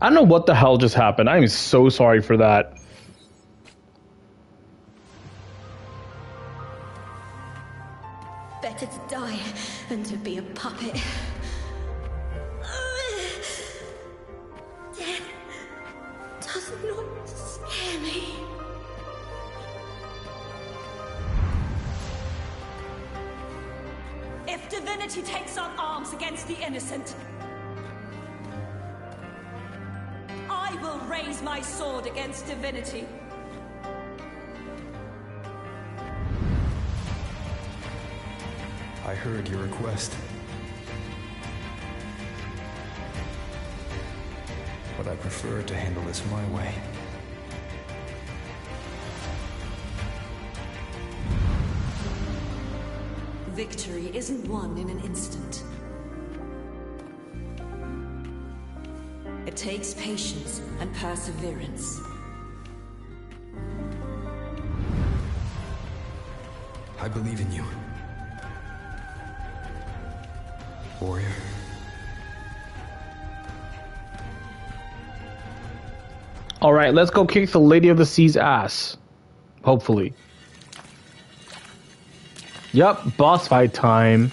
I don't know what the hell just happened. I'm so sorry for that. Better to die than to be a puppet. Death does not scare me. If divinity takes up arms against the innocent, I will raise my sword against divinity. I heard your request. But I prefer to handle this my way. Victory isn't won in an instant. It takes patience and perseverance. I believe in you. Warrior. All right, let's go kick the Lady of the Sea's ass. Hopefully. Yup, boss fight time.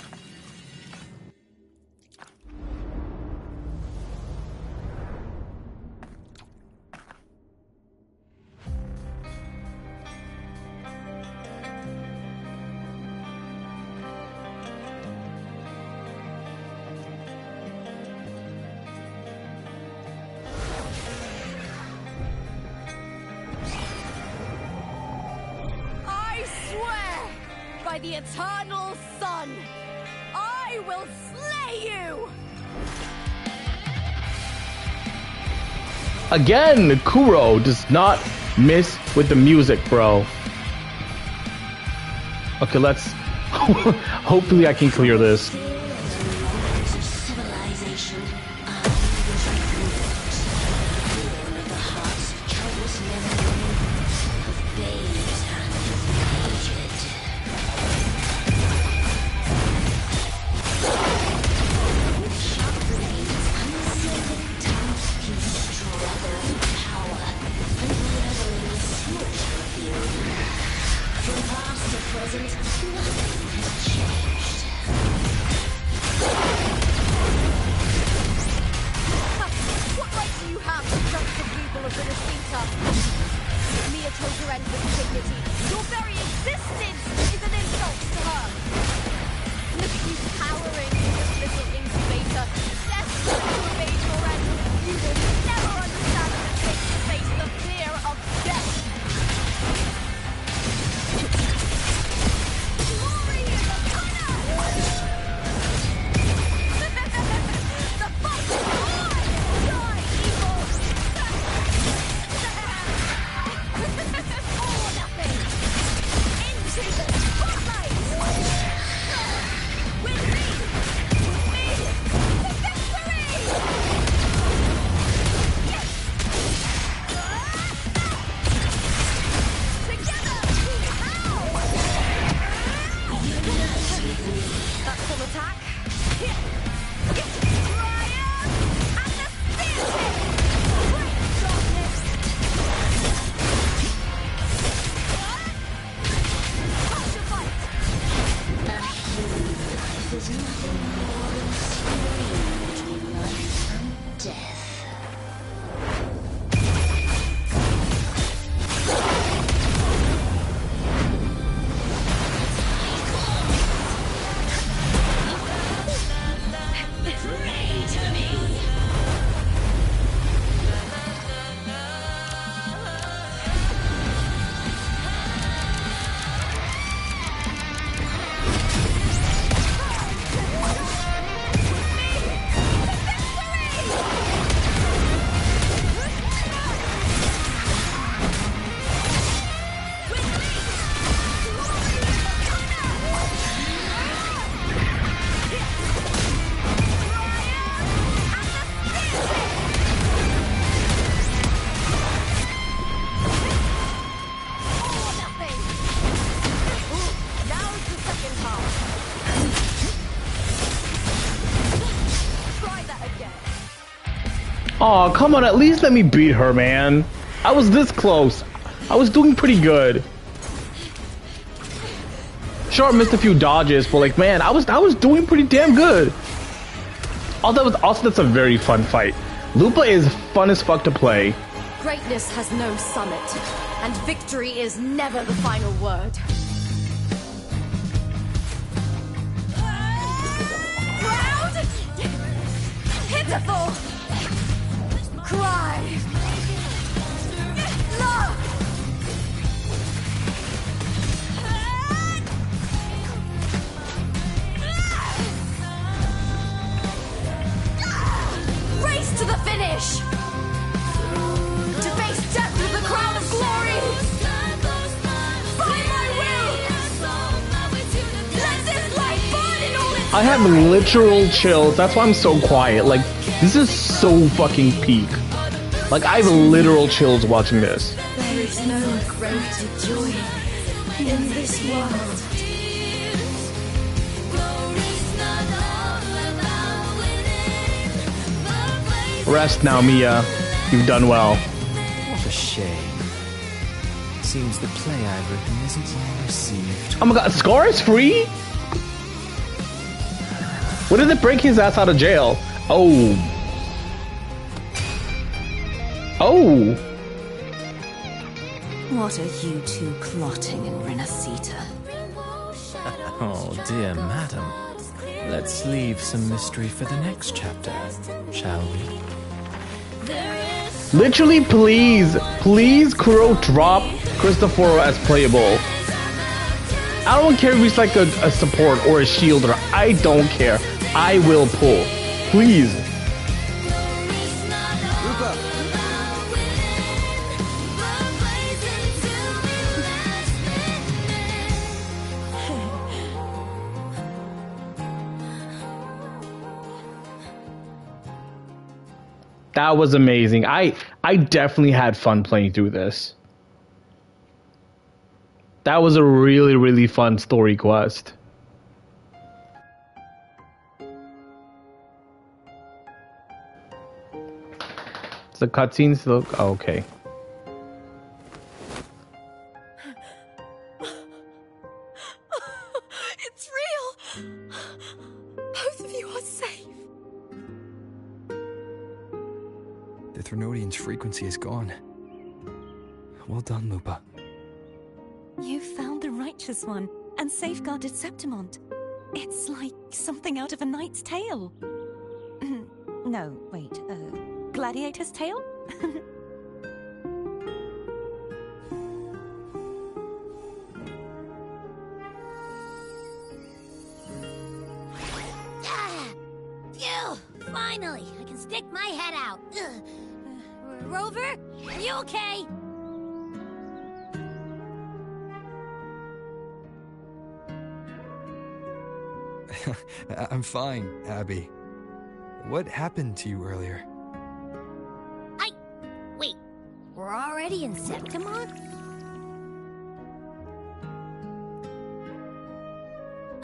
The eternal sun, I will slay you! Again, Kuro does not miss with the music, bro. Okay, let's... Hopefully I can clear this. Oh, come on, at least let me beat her, man. I was this close. I was doing pretty good. Sure, I missed a few dodges, but like, man, I was doing pretty damn good. Also, that's a very fun fight. Lupa is fun as fuck to play. Greatness has no summit, and victory is never the final word. Proud! Pitiful! Cry! Love! Race to the finish! To face death with the crown of glory! By my will! Let this light burn in all its I have literal chills. That's why I'm so quiet. Like, this is so fucking peak. Like, I have literal chills watching this. There is no greater joy in this world. Rest now, Mia. You've done well. What a shame. Seems the play I've written isn't well received. Oh my god, Scar is free? When did it break his ass out of jail? Oh. Oh. What are you two plotting in Renacita? Oh, dear madam. Let's leave some mystery for the next chapter, shall we? Literally, please, Kuro, drop Cristoforo as playable. I don't care if he's like a support or a shielder. I don't care. I will pull. Please. That was amazing. I definitely had fun playing through this. That was a really, really fun story quest. The cutscenes look okay. It's real! Both of you are safe. The Threnodian's frequency is gone. Well done, Lupa. You found the righteous one and safeguarded Septimont. It's like something out of a knight's tale. No, wait, gladiator's tale? Phew! Finally, I can stick my head out. Rover, are you okay? I'm fine, Abby. What happened to you earlier? Wait, we're already in Septimont?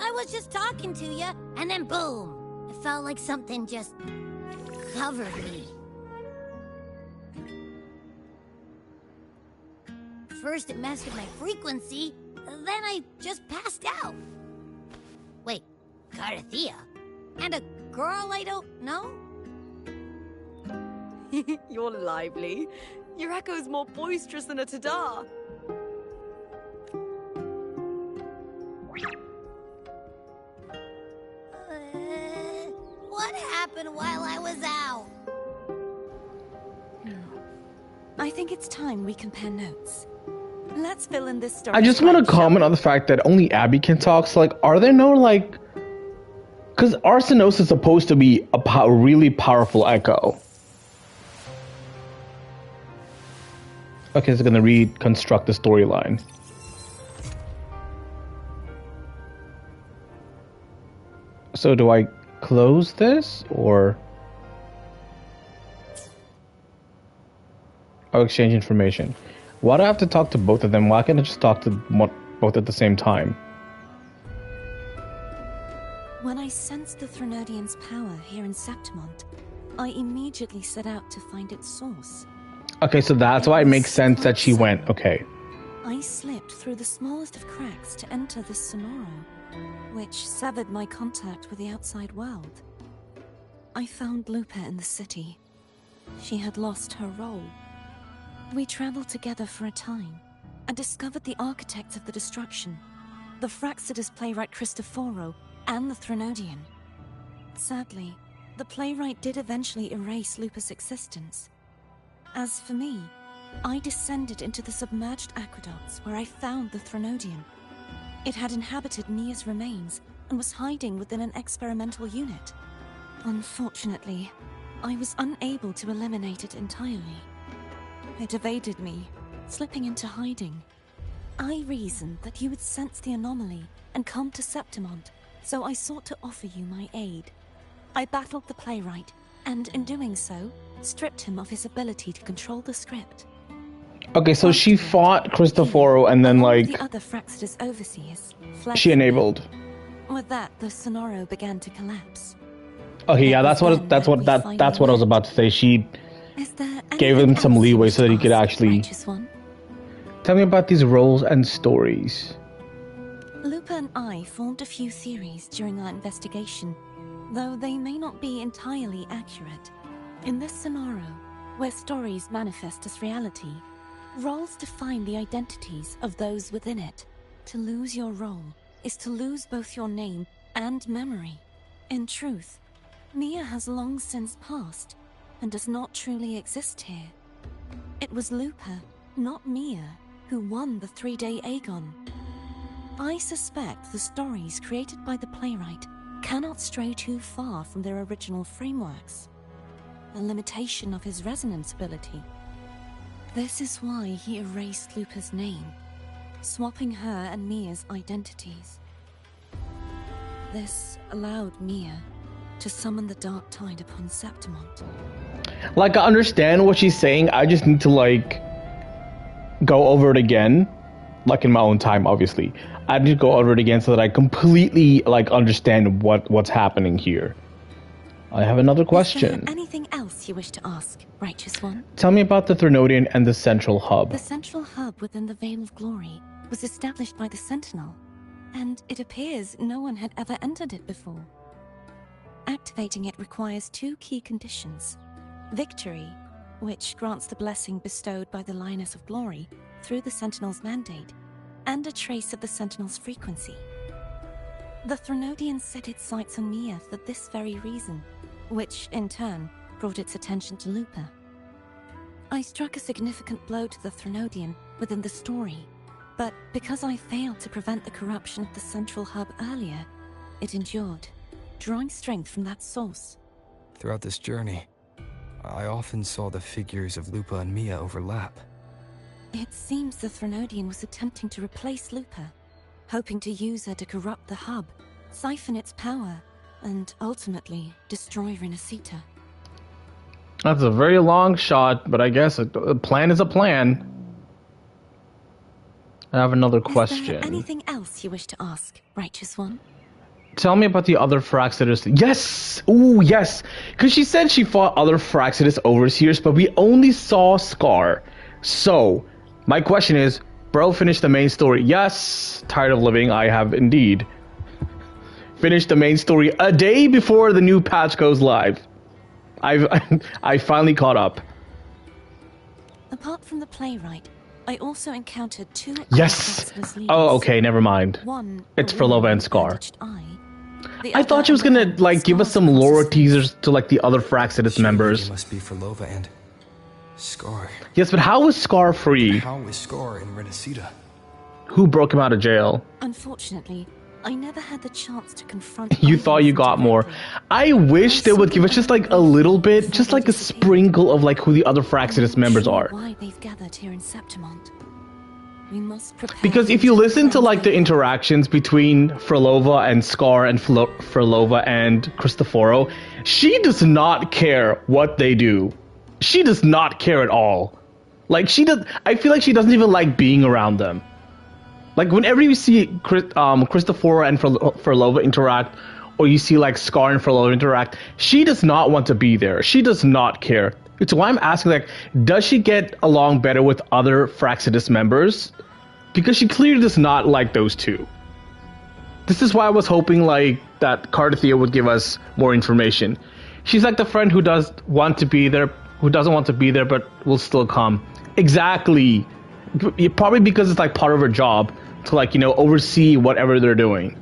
I was just talking to you, and then boom! It felt like something just covered me. First it messed with my frequency, then I just passed out. Wait, Carthea? And a girl I don't know? You're lively. Your echo's more boisterous than a tada. What happened while I was out? I think it's time we compare notes. Let's fill in this story. I just want to comment on the fact that only Abby can talk. So, like, are there no, like... Because Arsenos is supposed to be a really powerful echo. Okay, so it's going to reconstruct the storyline. So do I close this, or... Oh, exchange information. Why do I have to talk to both of them? Why can't I just talk to both at the same time? When I sensed the Threnodian's power here in Septimont, I immediately set out to find its source. Okay, so that's why it makes sense that she went. Okay. I slipped through the smallest of cracks to enter the Sonoro, which severed my contact with the outside world. I found Lupa in the city. She had lost her role. We traveled together for a time and discovered the architects of the destruction, the Fraxidus playwright Cristoforo and the Threnodian. Sadly, the playwright did eventually erase Lupa's existence. As for me, I descended into the submerged aqueducts where I found the Threnodian. It had inhabited Mia's remains and was hiding within an experimental unit. Unfortunately, I was unable to eliminate it entirely. It evaded me, slipping into hiding. I reasoned that you would sense the anomaly and come to Septimont, so I sought to offer you my aid. I battled the playwright, and in doing so, stripped him of his ability to control the script. Okay, so she fought Cristoforo and then, like, the other Fraxidus overseers fled. she enabled. With that, the Sonoro began to collapse. Okay, yeah, that's what I was about to say. She gave him some leeway so that he could actually. Tell me about these roles and stories. Lupa and I formed a few theories during our investigation, though they may not be entirely accurate. In this scenario, where stories manifest as reality, roles define the identities of those within it. To lose your role is to lose both your name and memory. In truth, Mia has long since passed and does not truly exist here. It was Lupa, not Mia, who won the 3-day Aegon. I suspect the stories created by the playwright cannot stray too far from their original frameworks, the limitation of his resonance ability. This is why he erased Lupa's name, swapping her and Mia's identities. This allowed Mia to summon the dark tide upon Septimont. Like, I understand what she's saying, I just need to, like, go over it again. Like, in my own time, obviously. I need to go over it again so that I completely, like, understand what's happening here. I have another question. Is there anything else you wish to ask, Righteous One? Tell me about the Threnodian and the Central Hub. The Central Hub within the Veil of Glory was established by the Sentinel, and it appears no one had ever entered it before. Activating it requires 2 key conditions. Victory, which grants the blessing bestowed by the Lioness of Glory through the Sentinel's mandate, and a trace of the Sentinel's frequency. The Threnodian set its sights on Mia for this very reason, which, in turn, brought its attention to Lupa. I struck a significant blow to the Threnodian within the story, but because I failed to prevent the corruption of the Central Hub earlier, it endured, drawing strength from that source. Throughout this journey, I often saw the figures of Lupa and Mia overlap. It seems the Threnodian was attempting to replace Lupa, hoping to use her to corrupt the hub, siphon its power, and ultimately destroy Renacita. That's a very long shot, but I guess a plan is a plan. I have another question. Is there anything else you wish to ask, Righteous One? Tell me about the other Fraxidus. Yes! Ooh, yes! Because she said she fought other Fraxidus overseers, but we only saw Scar. So, my question is, bro, finish the main story. Yes! Tired of living, I have indeed. Finished the main story a day before the new patch goes live. I finally caught up. Apart from the playwright, I also encountered 2 Yes! other Fraxidus leaders. Oh, okay, never mind. One, It's Frolova and Scar. bandaged eye. The I other, thought she was gonna, like, give us some scars lore across his teasers to, like, the other Fraxidus members. It must be Frolova and Scar. Yes, but how was Scar free? How is Scar in Renacita? Who broke him out of jail? Unfortunately, I never had the chance to confront. You either thought of you them got more. directly. I wish they would give us just, like, a little bit, just like a sprinkle of, like, who the other Fraxidus members are. Why they've gathered here in Septimont? We must prepare. Because if you listen to, like, the interactions between Frolova and Scar and Frolova and Cristoforo, she does not care what they do. She does not care at all. Like, I feel like she doesn't even like being around them. Like, whenever you see Cristoforo and Frolova interact, or you see like Scar and Frollo interact, she does not want to be there. She does not care. It's why I'm asking, like, does she get along better with other Fraxidus members? Because she clearly does not like those two. This is why I was hoping like that Cardathia would give us more information. She's like the friend who does want to be there, who doesn't want to be there, but will still come. Exactly. Probably because it's like part of her job to, like, you know, oversee whatever they're doing.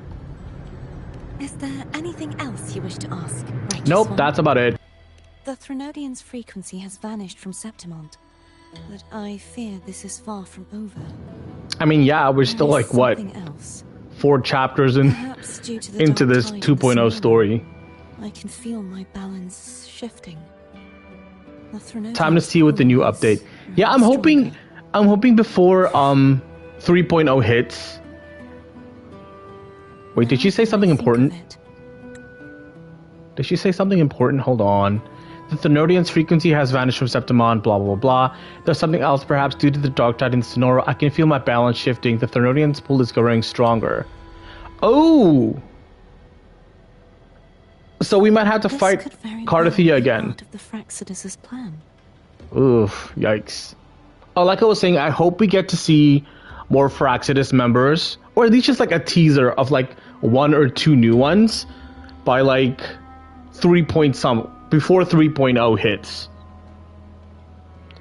Is there anything else you wish to ask? Righteous Nope, One? that's about it. The Threnodian's frequency has vanished from Septimont, but I fear this is far from over. I mean, yeah, we're still There is like, what, something else. 4 chapters Perhaps due to the into dark this tide of the 2.0 storm, story. I can feel my balance shifting. The Threnodian's Time to see what the new pull is update. Yeah, I'm stronger. hoping before 3.0 hits. Wait, did she say something Think of important? it. Did she say something important? Hold on. The Threnodian's frequency has vanished from Septimont, blah, blah, blah, blah. There's something else, perhaps due to the dark tide in Sonora. I can feel my balance shifting. The Threnodian's pull is growing stronger. Oh! So we might have to This fight could very well Cardathia be again. part of the Fraxidus' plan. Oof, yikes. Oh, like I was saying, I hope we get to see more Fraxidus members, or at least just like a teaser of like 1 or 2 new ones by like 3 point some before 3.0 hits.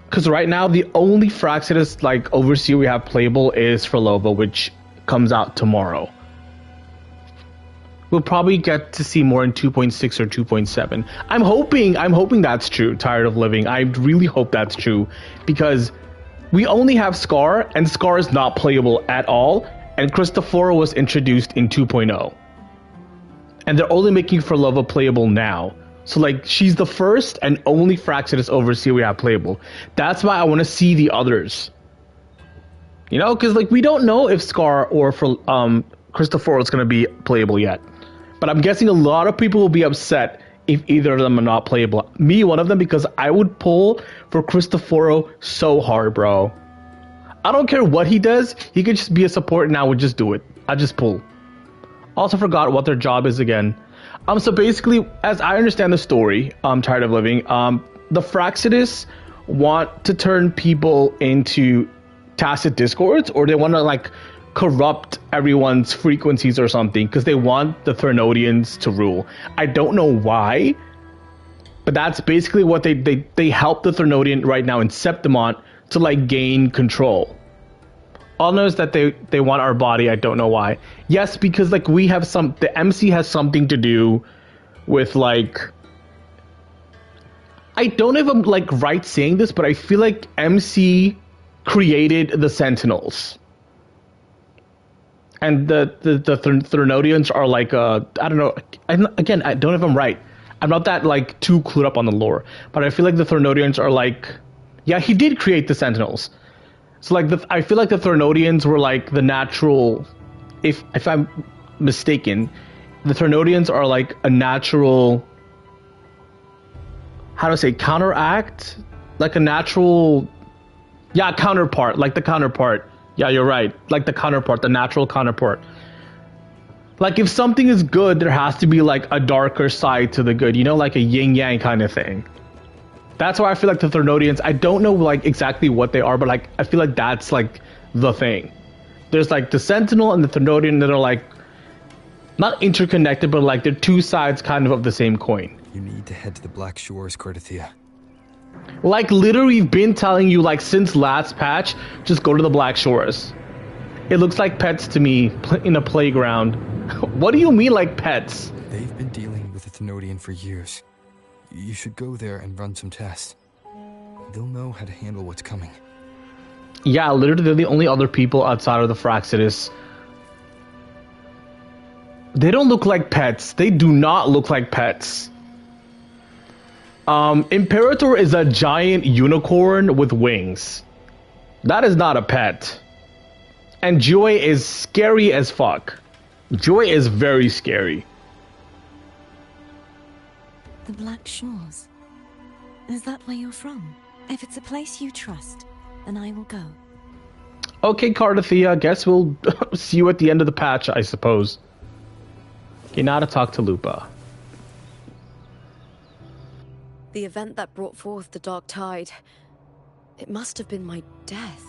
Because right now the only Fraxidus like overseer we have playable is Frollo, which comes out tomorrow. We'll probably get to see more in 2.6 or 2.7. I'm hoping that's true. Tired of Living. I really hope that's true, because we only have Scar, and Scar is not playable at all, and Cristoforo was introduced in 2.0. And they're only making Frollo playable now. So like, she's the first and only Fraxidus overseer we have playable. That's why I want to see the others. You know, because like, we don't know if Scar or Cristoforo is going to be playable yet. But I'm guessing a lot of people will be upset if either of them are not playable. Me, one of them, because I would pull for Cristoforo so hard, bro. I don't care what he does. He could just be a support and I would just do it. I just pull. Also forgot what their job is again. So basically, as I understand the story, I'm Tired of Living, the Fraxidus want to turn people into tacit discords, or they want to like corrupt everyone's frequencies or something, because they want the Threnodians to rule. I don't know why, but that's basically what they help the Threnodian right now in Septimont to like gain control. All I know is that they want our body. I don't know why. Yes, because like we have the MC has something to do with like, I don't know if I'm like right saying this, but I feel like MC created the Sentinels. And the Threnodians are like, I don't know. Again, I don't know if I'm right. I'm not that like too clued up on the lore, but I feel like the Threnodians are like, yeah, he did create the Sentinels. So like, I feel like the Threnodians were like the natural. If I'm mistaken, the Threnodians are like a natural. How do I say, counteract? Like a natural. Yeah, counterpart. Like the counterpart. Yeah, you're right. Like the counterpart, the natural counterpart. Like if something is good, there has to be like a darker side to the good, you know, like a yin-yang kind of thing. That's why I feel like the Threnodians, I don't know like exactly what they are, but like I feel like that's like the thing. There's like the Sentinel and the Threnodian that are like not interconnected, but like they're two sides kind of the same coin. You need to head to the Black Shores, Cardathia. Like literally we've been telling you like since last patch, just go to the Black Shores. It looks like pets to me in a playground. What do you mean like pets? They've been dealing with the Thenodian for years. You should go there and run some tests. They'll know how to handle what's coming. Yeah, literally they're the only other people outside of the Fraxidus. They don't look like pets. They do not look like pets. Imperator is a giant unicorn with wings. That is not a pet. And Joy is scary as fuck. Joy is very scary. The Black Shores. Is that where you're from? If it's a place you trust, then I will go. Okay, Cardathia, guess we'll see you at the end of the patch, I suppose. Okay, now to talk to Lupa. The event that brought forth the Dark Tide, it must have been my death.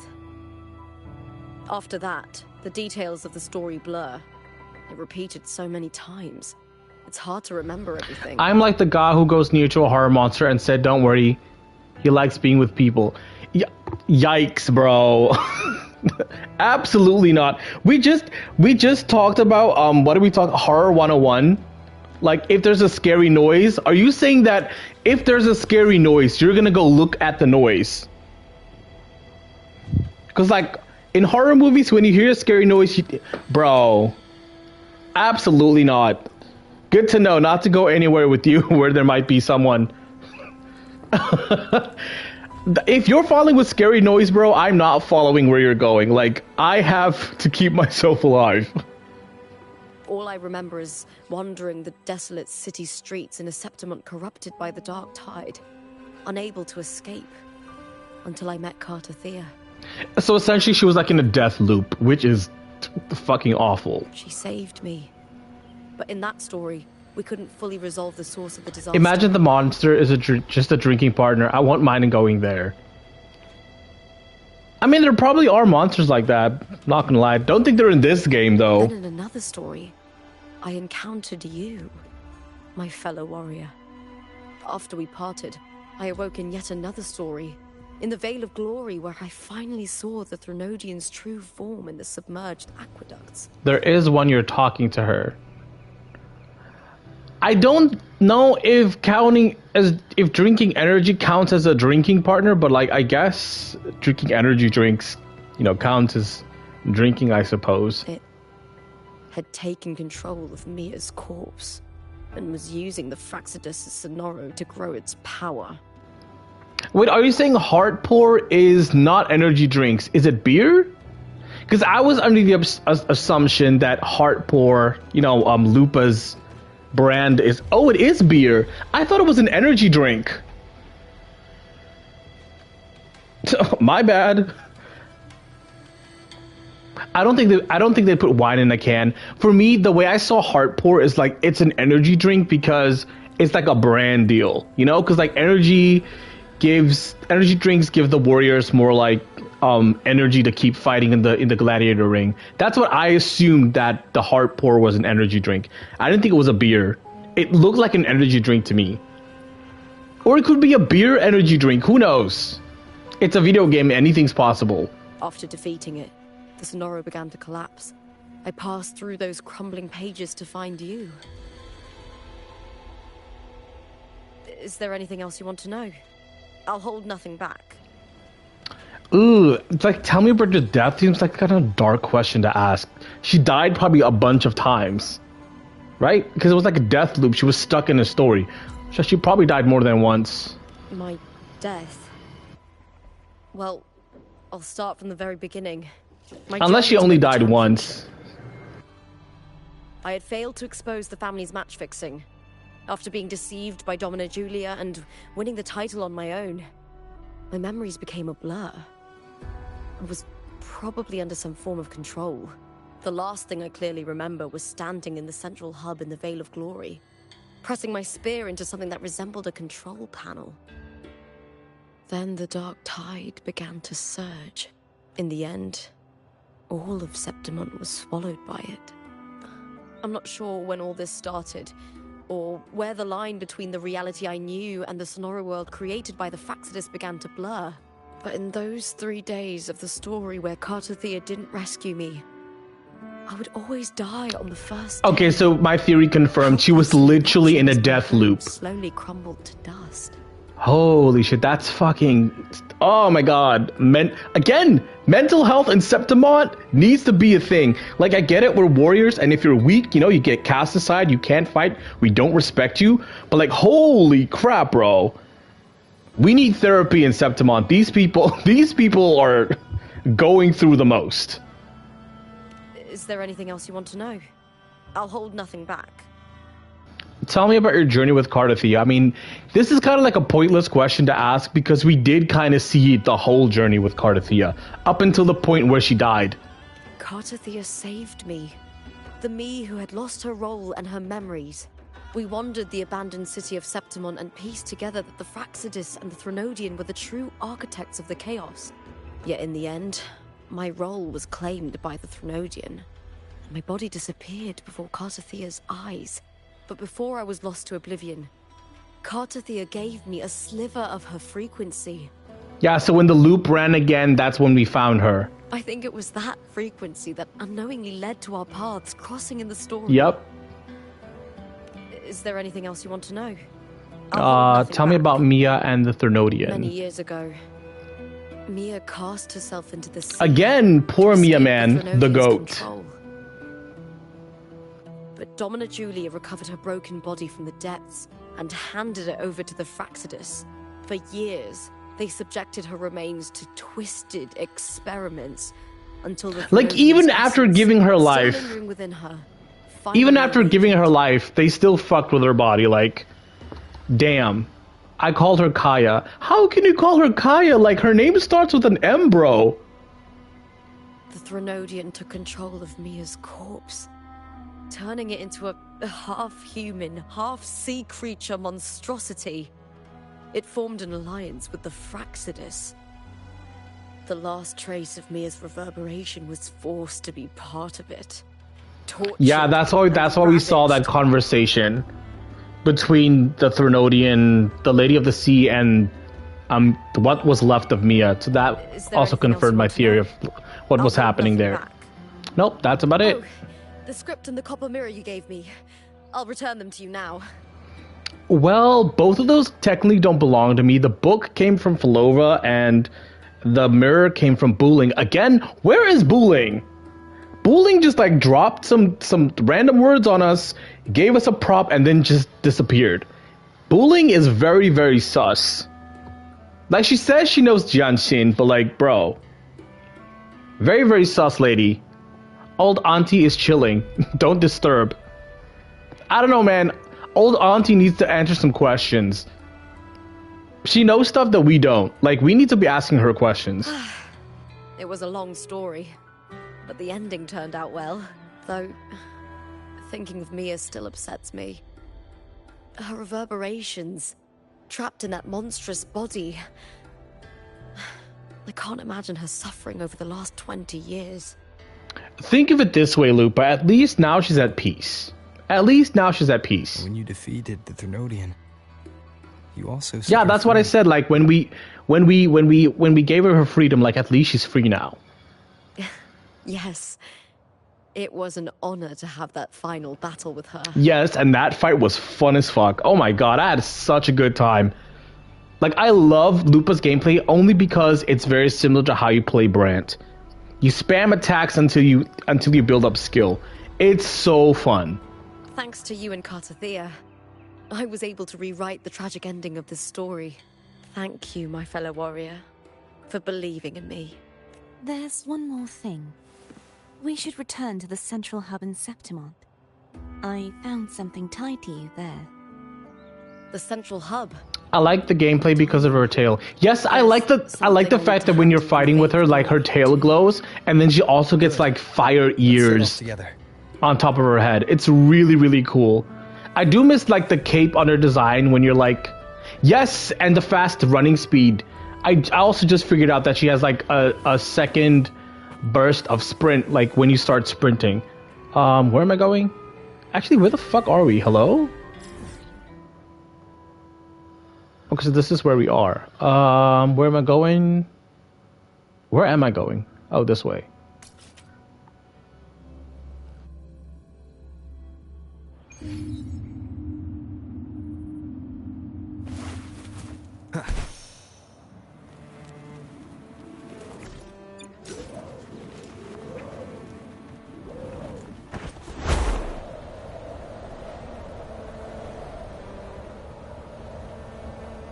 After that, the details of the story blur. It repeated so many times. It's hard to remember everything. I'm like the guy who goes near to a horror monster and said, "Don't worry, he likes being with people." Yikes, bro. Absolutely not. We just talked about what did we talk? Horror 101. Like, if there's a scary noise, are you saying that if there's a scary noise, you're gonna go look at the noise? Because, like, in horror movies, when you hear a scary noise, bro, absolutely not. Good to know not to go anywhere with you where there might be someone. If you're following with scary noise, bro, I'm not following where you're going. Like, I have to keep myself alive. All I remember is wandering the desolate city streets in a Septimont corrupted by the Dark Tide, unable to escape, until I met Cartathea. So essentially she was like in a death loop, which is fucking awful. She saved me. But in that story, we couldn't fully resolve the source of the disaster. Imagine the monster is just a drinking partner. I won't mind going there. I mean, there probably are monsters like that. Not gonna lie. Don't think they're in this game, though. Then in another story, I encountered you, my fellow warrior. After we parted, I awoke in yet another story, in the Veil of Glory, where I finally saw the Threnodian's true form in the submerged aqueducts. There is one you're talking to her. I don't know if if drinking energy counts as a drinking partner, but like, I guess drinking energy drinks, you know, counts as drinking, I suppose. It had taken control of Mia's corpse and was using the Fraxidus Sonoro to grow its power. Wait, are you saying heart pour is not energy drinks? Is it beer? Because I was under the assumption that heart pour, you know, Lupa's brand is, oh, it is beer. I thought it was an energy drink. My bad. I don't think they put wine in a can. For me, the way I saw heart pour is like it's an energy drink because it's like a brand deal, you know? Because like energy drinks give the warriors more like energy to keep fighting in the gladiator ring. That's what I assumed, that the heart pour was an energy drink. I didn't think it was a beer. It looked like an energy drink to me. Or it could be a beer energy drink. Who knows? It's a video game. Anything's possible. After defeating it, the Sonoro began to collapse. I passed through those crumbling pages to find you. Is there anything else you want to know? I'll hold nothing back. Ooh, it's like, tell me about your death. Seems like kind of a dark question to ask. She died probably a bunch of times, right? Because it was like a death loop. She was stuck in a story. So she probably died more than once. My death? Well, I'll start from the very beginning. Unless she only died once. I had failed to expose the family's match-fixing. After being deceived by Domina Julia and winning the title on my own, my memories became a blur. I was probably under some form of control. The last thing I clearly remember was standing in the central hub in the Veil of Glory, pressing my spear into something that resembled a control panel. Then the Dark Tide began to surge. In the end, all of Septimont was swallowed by it. I'm not sure when all this started, or where the line between the reality I knew and the Sonoro world created by the Fraxidus began to blur. But in those 3 days of the story where Cartathea didn't rescue me, I would always die on the first day. Okay, so my theory confirmed. She was literally in a death loop. Slowly crumbled to dust. Holy shit, that's fucking... Oh my god. Again, mental health in Septimont needs to be a thing. Like, I get it, we're warriors, and if you're weak, you know, you get cast aside, you can't fight, we don't respect you. But like, holy crap, bro. We need therapy in Septimont. These people are going through the most. Is there anything else you want to know? I'll hold nothing back. Tell me about your journey with Cartathea. I mean, this is kind of like a pointless question to ask because we did kind of see the whole journey with Cartathea up until the point where she died. Cartathea saved me. the me who had lost her role and her memories. We wandered the abandoned city of Septimont and pieced together that the Fraxidus and the Threnodian were the true architects of the chaos. Yet in the end, my role was claimed by the Threnodian. My body disappeared before Cartathea's eyes. But before I was lost to oblivion, Cartathea gave me a sliver of her frequency. Yeah, so when the loop ran again, that's when we found her. I think it was that frequency that unknowingly led to our paths crossing in the story. Yep. Is there anything else you want to know? Tell me about Mia and the Threnodian. Many years ago, Mia cast herself into the sea. Again, poor Mia, man, the goat. Control. But Domina Julia recovered her broken body from the depths and handed it over to the Fraxidus. For years, they subjected her remains to twisted experiments until the like even after giving her life, within her, even after giving her life, they still fucked with her body. Like, damn. I called her Kaya. How can you call her Kaya? Like, her name starts with an M, bro. The Threnodian took control of Mia's corpse, turning it into a half-human, half-sea creature monstrosity. It formed an alliance with the Fraxidus. The last trace of Mia's reverberation was forced to be part of it. Yeah, that's why we saw that conversation between the Threnodian, the Lady of the Sea, and what was left of Mia. So that also confirmed my theory of what was happening there. Back. Nope, that's about it. The script and the copper mirror you gave me. I'll return them to you now. Well, both of those technically don't belong to me. The book came from Filova, and the mirror came from Booling. Again, where is Booling? Booling just like dropped some random words on us, gave us a prop, and then just disappeared. Booling is very, very sus. Like, she says she knows Jianxin, but like, bro. Very, very sus lady. Old auntie is chilling. Don't disturb. I don't know, man. Old auntie needs to answer some questions. She knows stuff that we don't. Like, we need to be asking her questions. It was a long story, but the ending turned out well. Though, thinking of Mia still upsets me. Her reverberations, trapped in that monstrous body. I can't imagine her suffering over the last 20 years. Think of it this way, Lupa. At least now she's at peace. At least now she's at peace. When you defeated the Threnodian, you also set yeah, her that's free. what I said. Like when we gave her freedom, like at least she's free now. Yes. It was an honor to have that final battle with her. Yes, and that fight was fun as fuck. Oh my god, I had such a good time. Like, I love Lupa's gameplay only because it's very similar to how you play Brant. You spam attacks until you build up skill. It's so fun. Thanks to you and Cartathea, I was able to rewrite the tragic ending of this story. Thank you, my fellow warrior, for believing in me. There's one more thing. We should return to the central hub in Septimont. I found something tied to you there. The central hub? I like the gameplay because of her tail. Yes, I like the fact that when you're fighting with her, like her tail glows, and then she also gets like fire ears on top of her head. It's really, really cool. I do miss like the cape on her design when you're like, yes, and the fast running speed. I also just figured out that she has like a second burst of sprint, like when you start sprinting. Where am I going? Actually, where the fuck are we? Hello? Okay, so this is where we are. Where am I going? Where am I going? Oh, this way.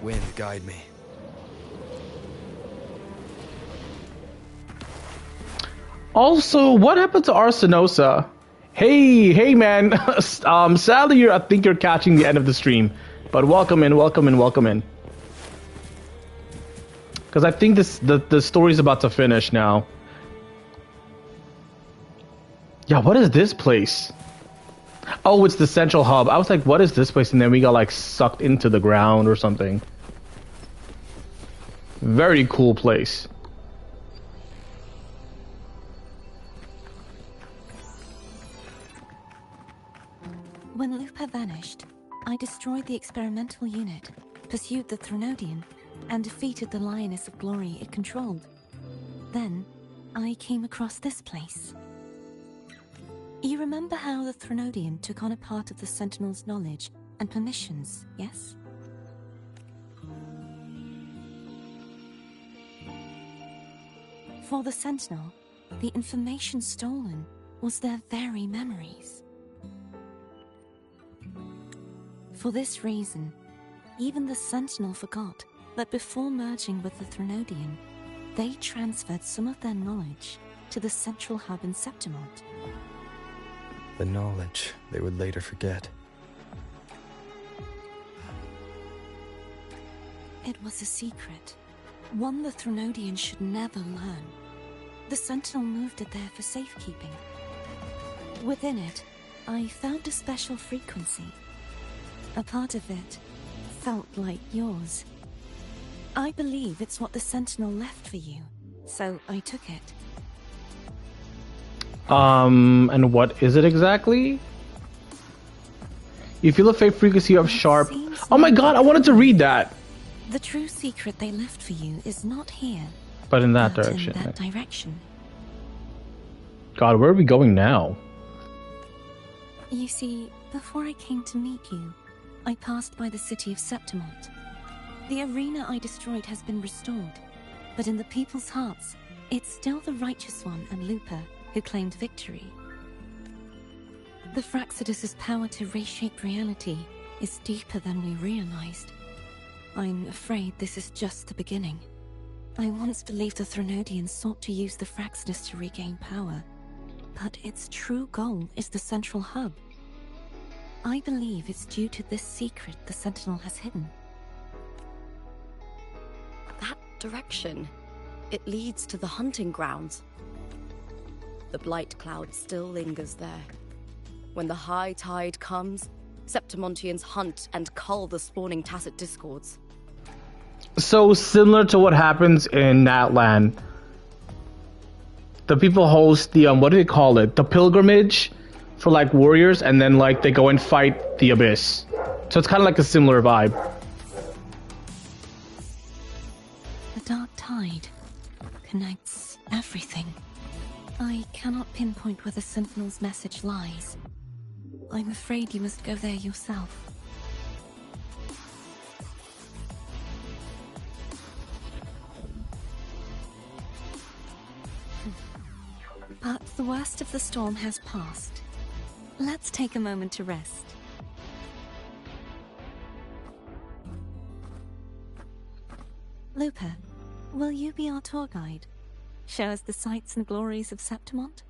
Wind, guide me. Also, what happened to Arsenosa? Hey, man. Sadly, I think you're catching the end of the stream. But welcome in. Because I think the story's about to finish now. Yeah, what is this place? Oh, it's the central hub. I was like, what is this place? And then we got like sucked into the ground or something. Very cool place. When Lupa vanished, I destroyed the experimental unit, pursued the Threnodian, and defeated the Lioness of Glory it controlled. Then, I came across this place. You remember how the Threnodian took on a part of the Sentinel's knowledge and permissions, yes? For the Sentinel, the information stolen was their very memories. For this reason, even the Sentinel forgot that before merging with the Threnodian, they transferred some of their knowledge to the central hub in Septimont. The knowledge they would later forget. It was a secret, one the Threnodian should never learn. The Sentinel moved it there for safekeeping. Within it, I found a special frequency. A part of it felt like yours. I believe it's what the Sentinel left for you, so I took it. And what is it exactly? You feel a fake frequency of sharp... Oh my god, I wanted to read that! The true secret they left for you is not here, But in that but direction. in that direction. God, where are we going now? You see, before I came to meet you, I passed by the city of Septimont. The arena I destroyed has been restored, but in the people's hearts, it's still the Righteous One and Lupa who claimed victory. The Fraxidus' power to reshape reality is deeper than we realized. I'm afraid this is just the beginning. I once believed the Threnodians sought to use the Fraxidus to regain power, but its true goal is the central hub. I believe it's due to this secret the Sentinel has hidden. That direction. It leads to the hunting grounds. The blight cloud still lingers there. When the high tide comes, Septimontians hunt and cull the spawning Tacit Discords. So similar to what happens in Natlan. The people host the, what do they call it? The pilgrimage for like warriors, and then like they go and fight the Abyss. So it's kind of like a similar vibe. The dark tide connects everything. I cannot pinpoint where the Sentinel's message lies. I'm afraid you must go there yourself. But the worst of the storm has passed. Let's take a moment to rest. Lupa, will you be our tour guide? Show us the sights and glories of Septimont?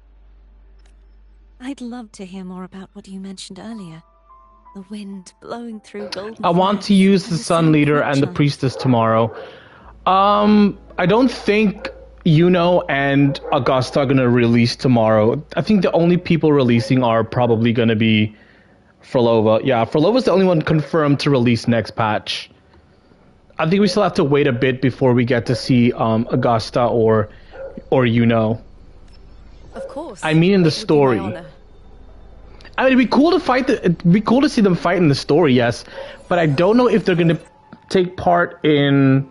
I'd love to hear more about what you mentioned earlier. The wind blowing through golden... I want to use the Sun Leader and the Priestess tomorrow. I don't think Yuno and Augusta are going to release tomorrow. I think the only people releasing are probably going to be Frolova. Yeah, Frolova's the only one confirmed to release next patch. I think we still have to wait a bit before we get to see Augusta or Yuno. Of course. I mean in the It would be my story. honor. I mean, it'd be cool to fight. It'd be cool to see them fight in the story, yes. But I don't know if they're going to take part in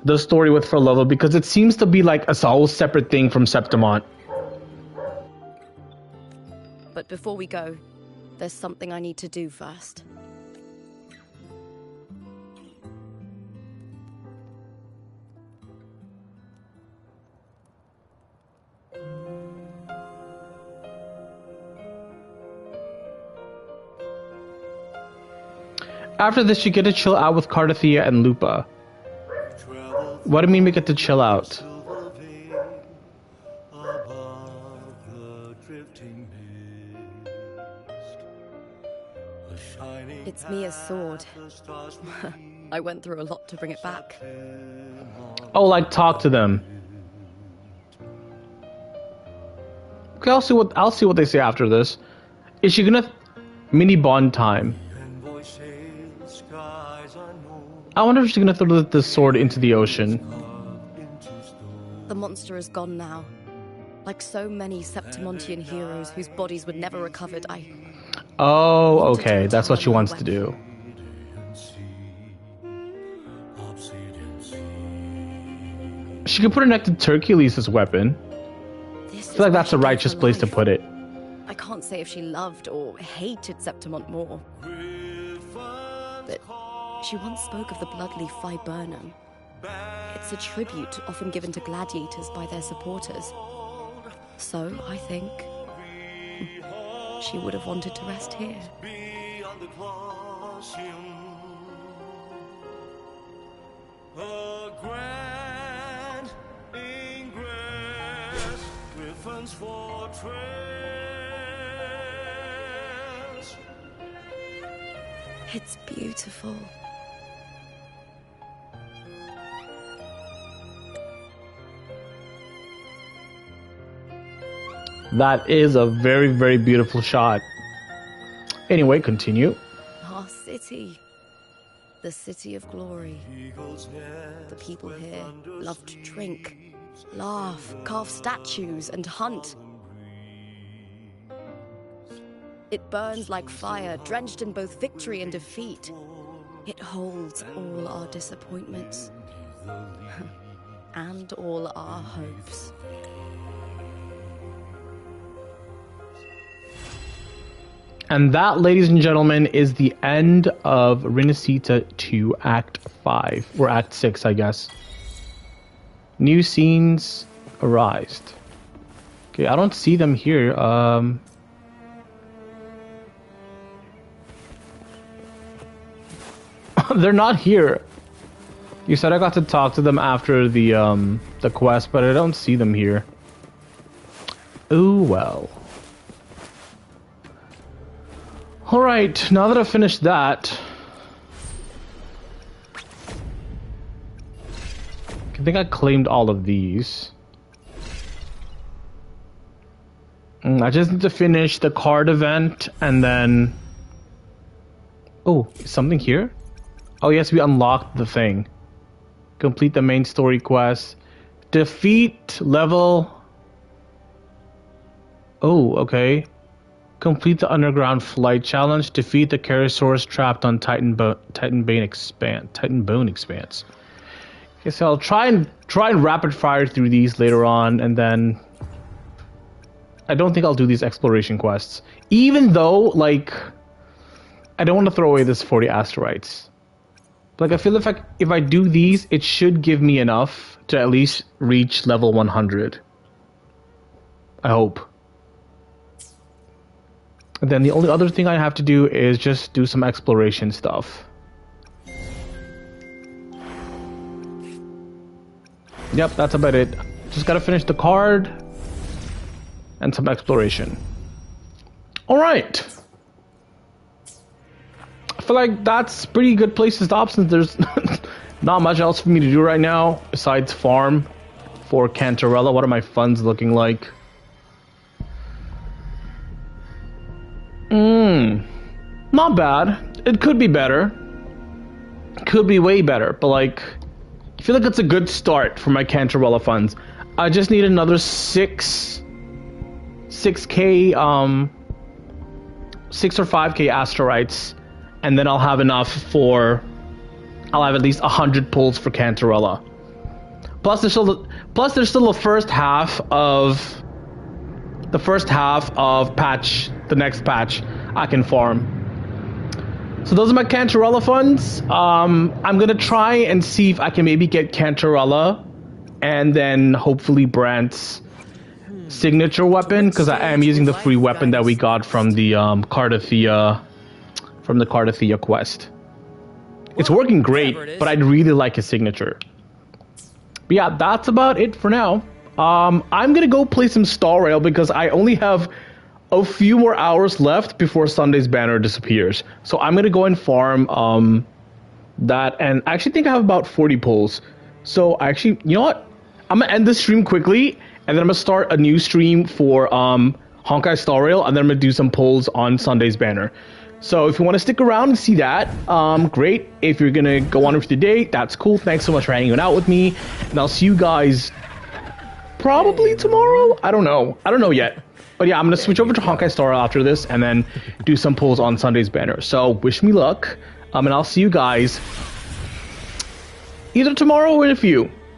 the story with Frolova, because it seems to be like a whole separate thing from Septimont. But before we go, there's something I need to do first. After this, you get to chill out with Cardathea and Lupa. What do you mean we get to chill out? It's Mia's sword. I went through a lot to bring it back. Oh, like talk to them. Okay, I'll see what they say after this. Is she gonna? Mini bond time. I wonder if she's gonna throw the sword into the ocean. The monster is gone now. Like so many Septimontian heroes whose bodies were never recovered, Oh, okay. That's what she wants to do. She could put it next to Hercules' weapon. I feel like that's a righteous place to put it. I can't say if she loved or hated Septimont more. But she once spoke of the blood-leaf viburnum. It's a tribute often given to gladiators by their supporters. So, I think she would have wanted to rest here. It's beautiful. That is a very, very beautiful shot. Anyway, continue. Our city. The city of glory. The people here love to drink, laugh, carve statues, and hunt. It burns like fire, drenched in both victory and defeat. It holds all our disappointments and all our hopes. And that, ladies and gentlemen, is the end of Renacita 2 Act 5, or Act 6, I guess. New scenes arise. Okay, I don't see them here. They're not here. You said I got to talk to them after the quest, but I don't see them here. Ooh, well. Alright, now that I've finished that, I think I claimed all of these. I just need to finish the card event and then... Oh, is something here? Oh yes, we unlocked the thing. Complete the main story quest. Defeat level... Oh, okay. Complete the underground flight challenge. Defeat the Charosaurus trapped on Titan Bone Expanse. Okay, so I'll try and rapid fire through these later on, and then I don't think I'll do these exploration quests. Even though, like, I don't want to throw away this 40 asteroids. Like, I feel if I do these, it should give me enough to at least reach level 100. I hope. And then the only other thing I have to do is just do some exploration stuff. Yep, that's about it. Just gotta finish the card and some exploration. Alright. I feel like that's pretty good place to stop since there's not much else for me to do right now besides farm for Cantarella. What are my funds looking like? Not bad. It could be better. Could be way better, but like, I feel like it's a good start for my Cantarella funds. I just need another 6k, 6 or 5k asteroids, and then I'll have enough for, I'll have at least 100 pulls for Cantarella. Plus there's still the first half of the next patch I can farm. So those are my Cantarella funds. I'm gonna try and see if I can maybe get Cantarella and then hopefully Brant's signature weapon, because I am using the free weapon that we got from the Cardathea quest. It's working great, but I'd really like his signature. But yeah, that's about it for now. I'm gonna go play some Star Rail because I only have a few more hours left before Sunday's banner disappears. So I'm gonna go and farm that, and I actually think I have about 40 pulls. So actually, you know what? I'm gonna end this stream quickly, and then I'm gonna start a new stream for Honkai Star Rail, and then I'm going to do some pulls on Sunday's banner. So if you want to stick around and see that, great. If you're going to go on with the day, that's cool. Thanks so much for hanging out with me. And I'll see you guys probably tomorrow? I don't know yet. But yeah, I'm going to switch over to Honkai Star Rail after this and then do some pulls on Sunday's banner. So wish me luck. And I'll see you guys either tomorrow or in a few.